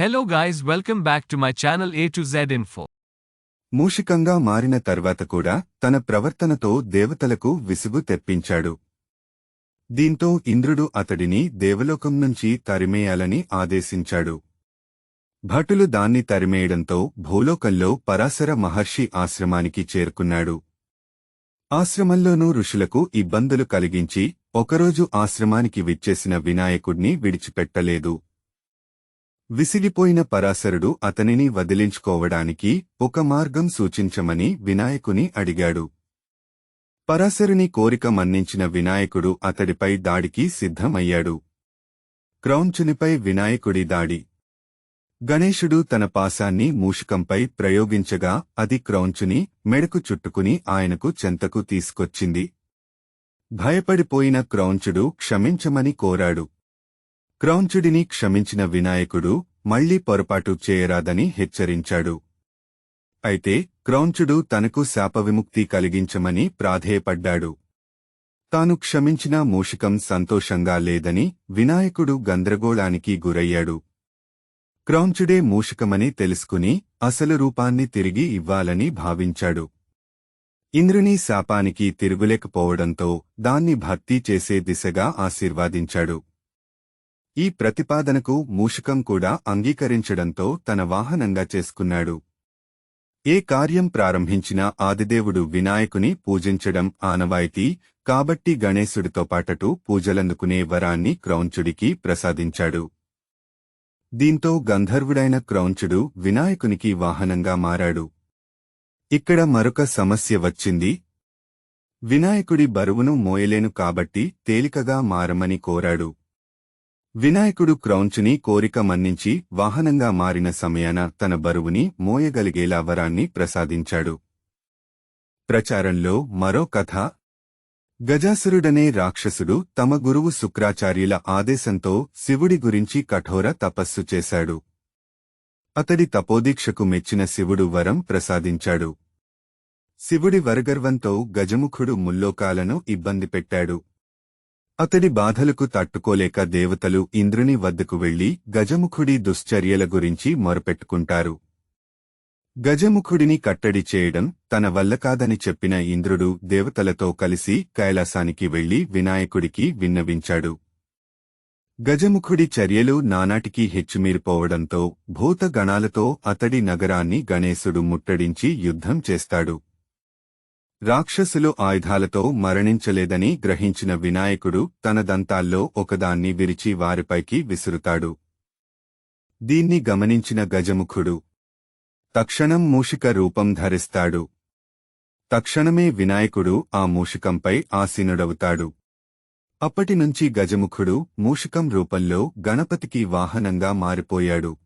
Hello guys, welcome back to my channel A to Z Info. మూషికంగా మారిన తర్వాత కూడా తన ప్రవర్తనతో దేవతలకు విసుగు తెప్పించాడు. దీంతో ఇంద్రుడు అతడిని దేవలోకం నుంచి తరిమేయాలని ఆదేశించాడు. భటులు దాన్ని తరిమేయడంతో భూలోకంలో పరాశర మహర్షి ఆశ్రమానికి చేరుకున్నాడు. ఆశ్రమంలోనూ ఋషులకు ఇబ్బందులు కలిగించి ఒకరోజు ఆశ్రమానికి విచ్చేసిన వినాయకుడిని విడిచిపెట్టలేదు. విసిగిపోయిన పరాశరుడు అతనిని వదిలించుకోవడానికి ఒక మార్గం సూచించమని వినాయకుని అడిగాడు. పరాశరుని కోరిక మన్నించిన వినాయకుడు అతడిపై దాడికి సిద్ధమయ్యాడు. క్రౌంచునిపై వినాయకుడి దాడి. గణేశుడు తన పాశాన్ని మూషికంపై ప్రయోగించగా అది క్రౌంచుని మెడకు చుట్టుకుని ఆయనకు చెంతకు తీసుకొచ్చింది. భయపడిపోయిన క్రౌంచుడు క్షమించమని కోరాడు. క్రౌంచుడిని క్షమించిన వినాయకుడు మళ్లీ పొరపాటు చేయరాదని హెచ్చరించాడు. అయితే క్రౌంచుడు తనకు శాపవిముక్తి కలిగించమని ప్రాధేయపడ్డాడు. తాను క్షమించిన మూషికం సంతోషంగా లేదని వినాయకుడు గందరగోళానికి గురయ్యాడు. క్రౌంచుడే మూషికమని తెలుసుకుని అసలు రూపాన్ని తిరిగి ఇవ్వాలని భావించాడు. ఇంద్రుని శాపానికి తిరుగులేకపోవడంతో దాన్ని భర్తీ చేసే దిశగా ఆశీర్వాదించాడు. ఈ ప్రతిపాదనకు మూషికం కూడా అంగీకరించడంతో తన వాహనంగా చేసుకున్నాడు. ఏ కార్యం ప్రారంభించినా ఆదిదేవుడు వినాయకుని పూజించడం ఆనవాయితీ కాబట్టి గణేశుడితో పాటూ పూజలందుకునే వరాన్ని క్రౌంచుడికి ప్రసాదించాడు. దీంతో గంధర్వుడైన క్రౌంచుడు వినాయకునికి వాహనంగా మారాడు. ఇక్కడ మరొక సమస్య వచ్చింది. వినాయకుడి బరువును మోయలేను కాబట్టి తేలికగా మారమని కోరాడు. వినాయకుడు క్రౌంచుని కోరిక మన్నించి వాహనంగా మారిన సమయాన తన బరువుని మోయగలిగేలా వరాన్ని ప్రసాదించాడు. ప్రచారంలో మరో కథ. గజాసురుడనే రాక్షసుడు తమ గురువు శుక్రాచార్యుల ఆదేశంతో శివుడి గురించి కఠోర తపస్సు చేశాడు. అతడి తపోదీక్షకు మెచ్చిన శివుడు వరం ప్రసాదించాడు. శివుడి వరగర్వంతో గజముఖుడు ముల్లోకాలను ఇబ్బంది పెట్టాడు. అతడి బాధలకు తట్టుకోలేక దేవతలు ఇంద్రుని వద్దకు వెళ్లి గజముఖుడి దుశ్చర్యల గురించి మొరపెట్టుకుంటారు. గజముఖుడిని కట్టడి చేయడం తన వల్ల కాదని చెప్పిన ఇంద్రుడు దేవతలతో కలిసి కైలాసానికి వెళ్లి వినాయకుడికి విన్నవించాడు. గజముఖుడి చర్యలు నానాటికి హెచ్చుమీరిపోవడంతో భూతగణాలతో అతడి నగరాన్ని గణేశుడు ముట్టడించి యుద్ధం చేస్తాడు. రాక్షసులు ఆయుధాలతో మరణించలేదని గ్రహించిన వినాయకుడు తన దంతాల్లో ఒకదాన్ని విరిచి వారిపైకి విసురుతాడు. దీన్ని గమనించిన గజముఖుడు తక్షణం మూషిక రూపం ధరిస్తాడు. తక్షణమే వినాయకుడు ఆ మూషికంపై ఆసీనుడవుతాడు. అప్పటినుంచి గజముఖుడు మూషికం రూపంలో గణపతికి వాహనంగా మారిపోయాడు.